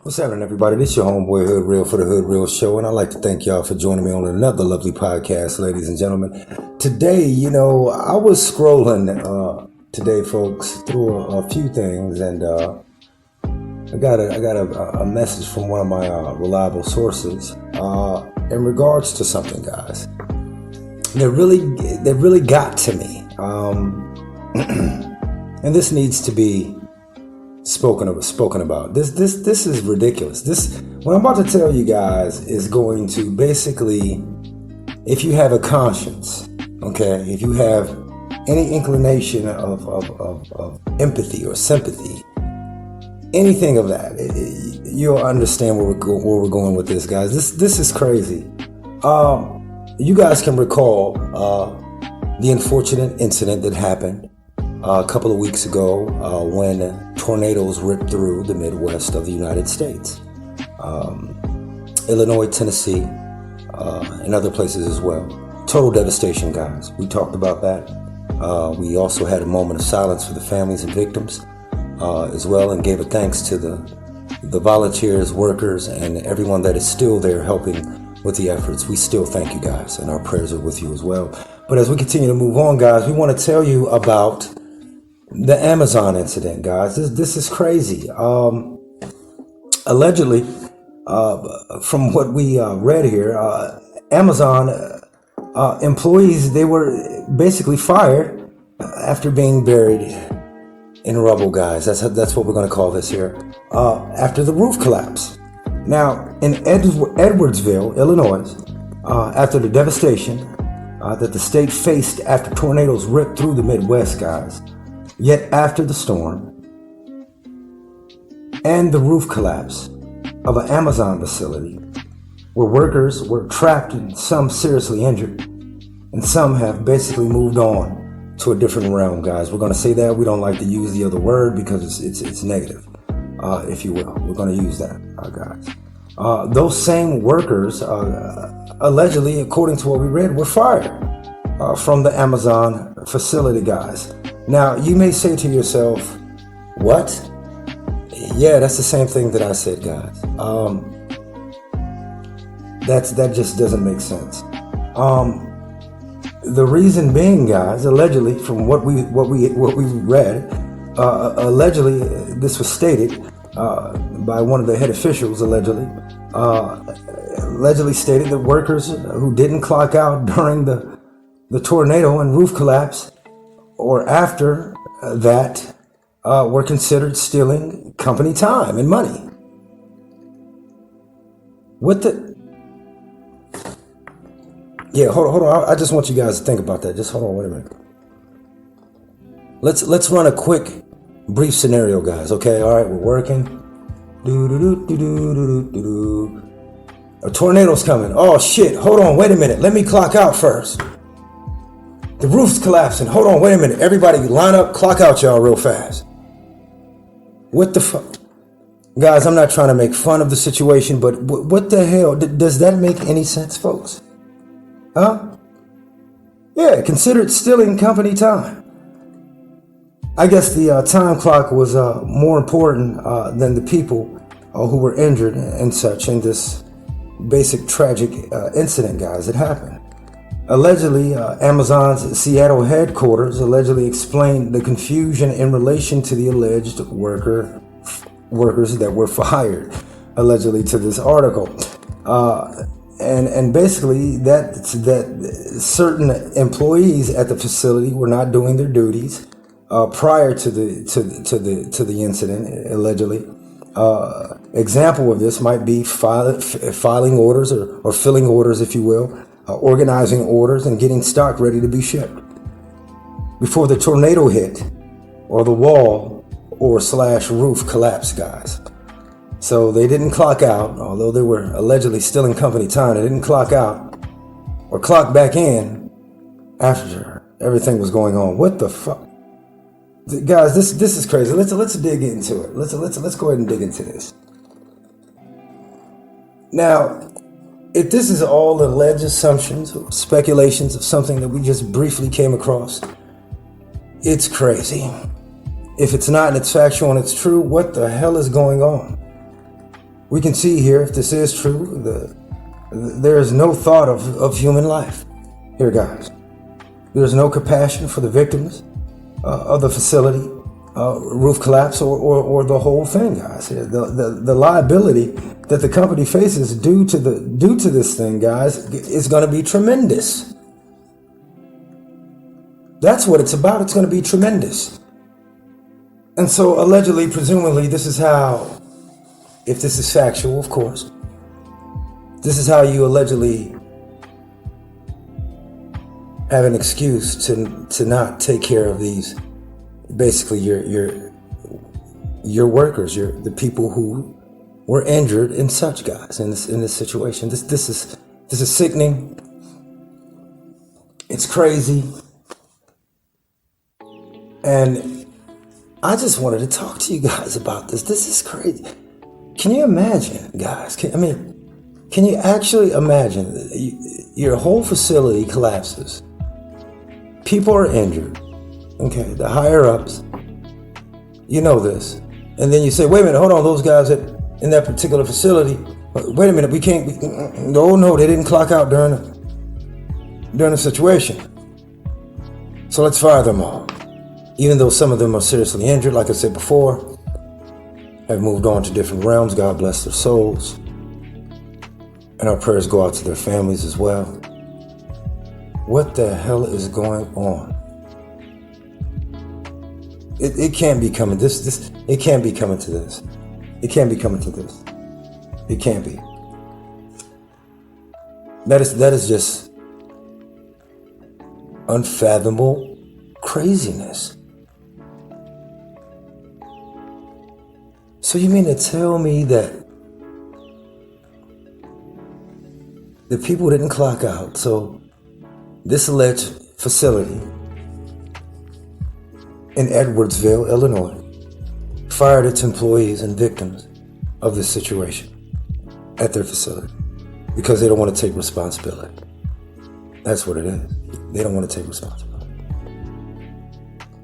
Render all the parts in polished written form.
What's happening, everybody? This is your homeboy Hood Real for the Hood Real Show, and I'd like to thank y'all for joining me on another lovely podcast, ladies and gentlemen. Today, I was scrolling today, folks, through a few things, and I got a message from one of my reliable sources in regards to something, guys. That really got to me, and this needs to be spoken about. This is ridiculous. What I'm about to tell you guys is going to basically, if you have a conscience, okay, if you have any inclination of empathy or sympathy, anything of that, you'll understand where we're going with this, guys. This is crazy. You guys can recall the unfortunate incident that happened a couple of weeks ago when tornadoes ripped through the Midwest of the United States. Illinois, Tennessee, and other places as well. Total devastation, guys. We talked about that. We also had a moment of silence for the families and victims as well, and gave a thanks to the volunteers, workers, and everyone that is still there helping with the efforts. We still thank you guys, and our prayers are with you as well. But as we continue to move on, guys, we want to tell you about the Amazon incident, guys. This is crazy. Allegedly, from what we read here, Amazon employees, they were basically fired after being buried in rubble, guys. That's what we're going to call this here. After the roof collapse. Now, in Edwardsville, Illinois, after the devastation that the state faced after tornadoes ripped through the Midwest, guys, yet after the storm and the roof collapse of an Amazon facility where workers were trapped and some seriously injured, and some have basically moved on to a different realm, guys. We're going to say that. We don't like to use the other word because it's negative, if you will. We're going to use that, guys. Those same workers, allegedly, according to what we read, were fired from the Amazon facility, guys. Now, you may say to yourself, what? Yeah, that's the same thing that I said, guys. That just doesn't make sense. The reason being, guys, allegedly, from what we read, allegedly this was stated by one of the head officials. Allegedly stated that workers who didn't clock out during the tornado and roof collapse or after that were considered stealing company time and money. What the? Yeah, hold on. I just want you guys to think about that. Just hold on, wait a minute. Let's run a quick, brief scenario, guys. Okay, all right, we're working. A tornado's coming. Oh shit! Hold on, wait a minute. Let me clock out first. The roof's collapsing. Hold on, wait a minute. Everybody line up, clock out, y'all, real fast. What the fuck? Guys, I'm not trying to make fun of the situation, but what the hell? Does that make any sense, folks? Huh? Yeah, considered stealing company time. I guess the time clock was more important than the people who were injured and such in this basic tragic incident, guys. It happened. Allegedly, Amazon's Seattle headquarters allegedly explained the confusion in relation to the alleged workers that were fired, allegedly, to this article. And basically that certain employees at the facility were not doing their duties prior to the incident, allegedly. Example of this might be filing orders or filling orders, if you will, organizing orders and getting stock ready to be shipped before the tornado hit or the wall or / roof collapsed, guys. So they didn't clock out, although they were allegedly stealing company time. They didn't clock out or clock back in after everything was going on. What the fuck, guys? This is crazy. Let's dig into it. Let's go ahead and dig into this. Now, if this is all alleged assumptions or speculations of something that we just briefly came across, it's crazy. If it's not and it's factual and it's true, what the hell is going on? we can see here, if this is true, there is no thought of human life here, guys. There's no compassion for the victims of the facility, roof collapse, or the whole thing, guys. The liability that the company faces due to this thing, guys, is going to be tremendous. That's what it's about. It's going to be tremendous. And so, allegedly, presumably, this is how, if this is factual, of course, this is how you allegedly have an excuse to not take care of these, basically your workers, the people who were injured and such, guys, in this situation. This is sickening. It's crazy. And I just wanted to talk to you guys about this. This is crazy. Can you imagine, guys? Can you actually imagine your whole facility collapses? People are injured. Okay, the higher ups, you know this. And then you say, wait a minute, hold on, those guys in that particular facility, wait a minute, no, they didn't clock out during the situation. So let's fire them all. Even though some of them are seriously injured, like I said before, have moved on to different realms. God bless their souls. And our prayers go out to their families as well. What the hell is going on? It can't be coming. It can't be coming to this. It can't be coming to this. It can't be. That is just unfathomable craziness. So you mean to tell me that the people didn't clock out? So this alleged facility in Edwardsville, Illinois, fired its employees and victims of this situation at their facility because they don't want to take responsibility. That's what it is. They don't want to take responsibility.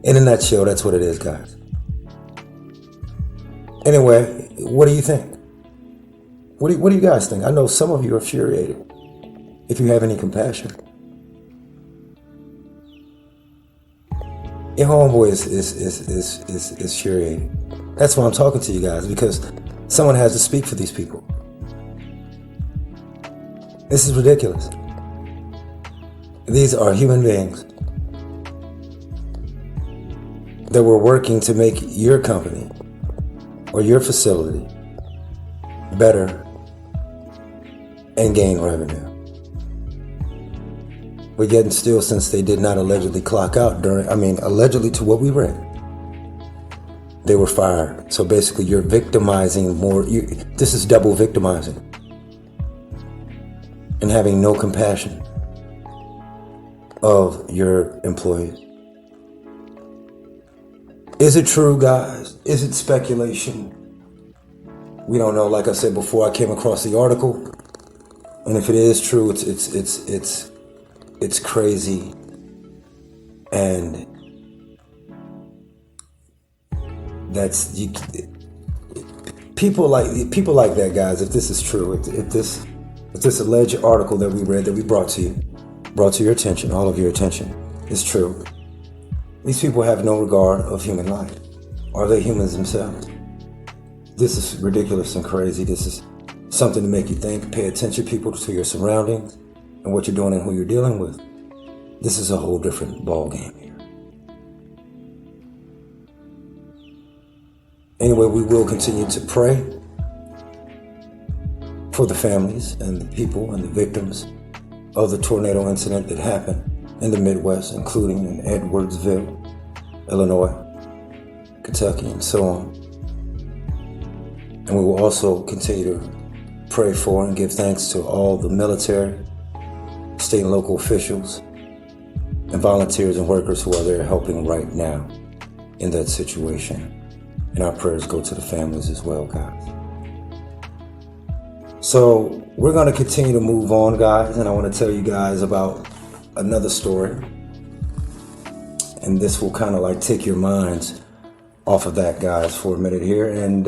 In a nutshell, that's what it is, guys. Anyway, what do you think? What do you guys think? I know some of you are infuriated. If you have any compassion, your homeboy is infuriated. That's why I'm talking to you guys, because someone has to speak for these people. This is ridiculous. These are human beings that were working to make your company or your facility better and gain revenue. We're getting still, since they did not allegedly clock out allegedly to what we read, they were fired. So basically you're victimizing more. This is double victimizing and having no compassion of your employees. Is it true, guys? Is it speculation? We don't know. Like I said before, I came across the article, and if it is true, it's crazy, and that's people like that, guys. If this is true, if this alleged article that we read, that we brought to your attention, all of your attention, is true, these people have no regard of human life. Are they humans themselves? This is ridiculous and crazy. This is something to make you think. Pay attention, people, to your surroundings and what you're doing and who you're dealing with. This is a whole different ball game here. Anyway, we will continue to pray for the families and the people and the victims of the tornado incident that happened in the Midwest, including in Edwardsville, Illinois, Kentucky, and so on. And we will also continue to pray for and give thanks to all the military, state and local officials, and volunteers and workers who are there helping right now in that situation. And our prayers go to the families as well, guys. So we're going to continue to move on, guys, and I want to tell you guys about another story. And this will kind of like take your minds off of that, guys, for a minute here. And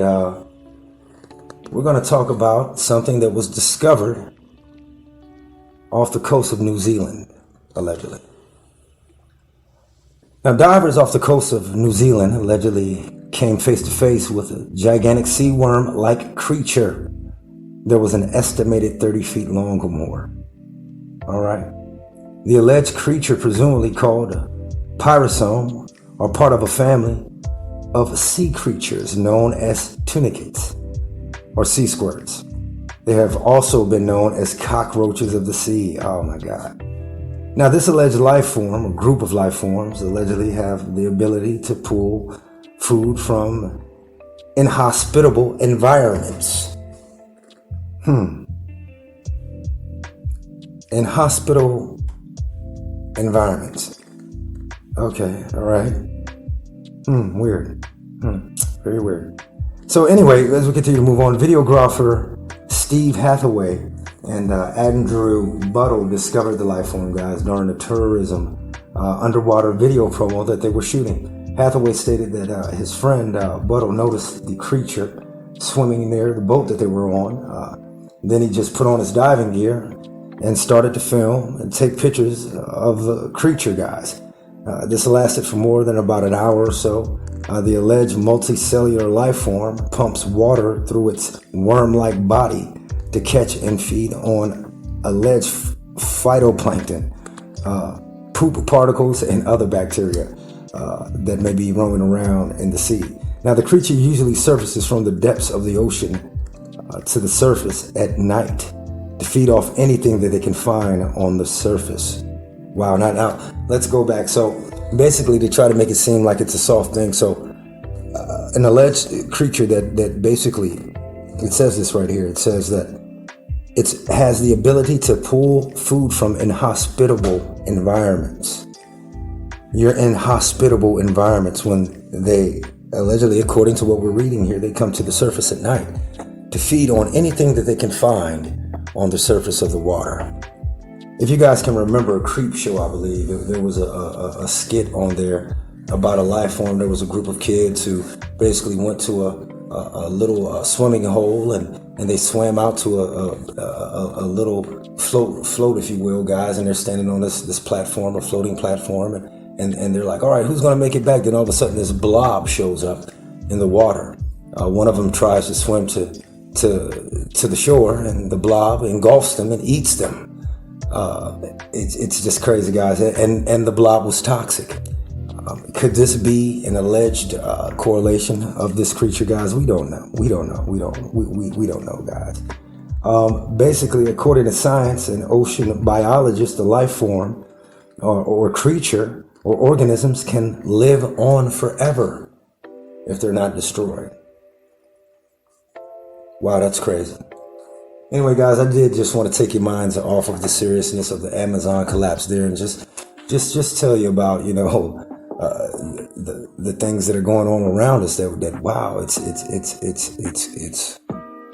we're going to talk about something that was discovered off the coast of New Zealand, allegedly. Now, divers off the coast of New Zealand allegedly came face to face with a gigantic sea worm-like creature that was an estimated 30 feet long or more. All right. The alleged creature, presumably called a pyrosome, are part of a family of sea creatures known as tunicates or sea squirts. They have also been known as cockroaches of the sea. Oh my God. Now, this alleged life form, or group of life forms, allegedly have the ability to pull food from inhospitable environments. Inhospitable environments. Okay, all right. Weird. Very weird. So anyway, as we continue to move on, videographer Steve Hathaway and Andrew Buttle discovered the life form, guys, during a tourism underwater video promo that they were shooting. Hathaway stated that his friend Buttle noticed the creature swimming near the boat that they were on. Then he just put on his diving gear and started to film and take pictures of the creature, guys. This lasted for more than about an hour or so. The alleged multicellular life form pumps water through its worm-like body to catch and feed on alleged phytoplankton, poop particles, and other bacteria that may be roaming around in the sea. Now, the creature usually surfaces from the depths of the ocean to the surface at night to feed off anything that they can find on the surface. Wow, now let's go back. So basically, to try to make it seem like it's a soft thing. So an alleged creature that basically, it says this right here. It says that it has the ability to pull food from inhospitable environments. You're in hospitable environments when they, allegedly, according to what we're reading here, they come to the surface at night to feed on anything that they can find on the surface of the water. If you guys can remember a Creep Show, I believe, there was a skit on there about a life form. There was a group of kids who basically went to a little swimming hole and they swam out to a little float, if you will, guys, and they're standing on this platform, a floating platform, and they're like, all right, who's going to make it back? Then all of a sudden this blob shows up in the water. One of them tries to swim to the shore, and the blob engulfs them and eats them. It's just crazy, guys, and the blob was toxic. Could this be an alleged correlation of this creature, guys? We don't know. We don't know, guys. Basically, according to science and ocean biologists, the life form or creature or organisms can live on forever if they're not destroyed. Wow, that's crazy. Anyway, guys, I did just want to take your minds off of the seriousness of the Amazon collapse there, and just tell you about, the things that are going on around us. That wow,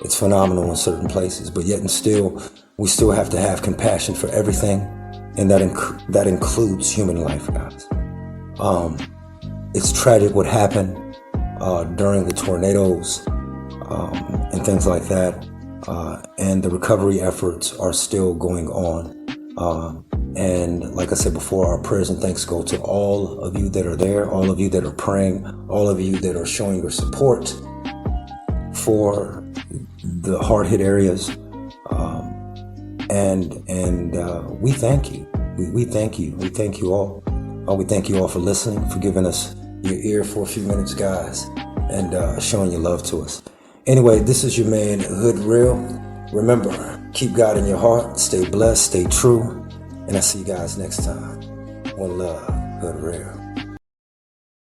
it's phenomenal in certain places, but yet and still, we still have to have compassion for everything, and that includes human life, guys. It's tragic what happened during the tornadoes and things like that. And the recovery efforts are still going on. And like I said before, our prayers and thanks go to all of you that are there, all of you that are praying, all of you that are showing your support for the hard-hit areas. And we thank you. We thank you. We thank you all. We thank you all for listening, for giving us your ear for a few minutes, guys, and showing your love to us. Anyway, this is your man, Hood Real. Remember, keep God in your heart, stay blessed, stay true, and I'll see you guys next time. One love, Hood Real.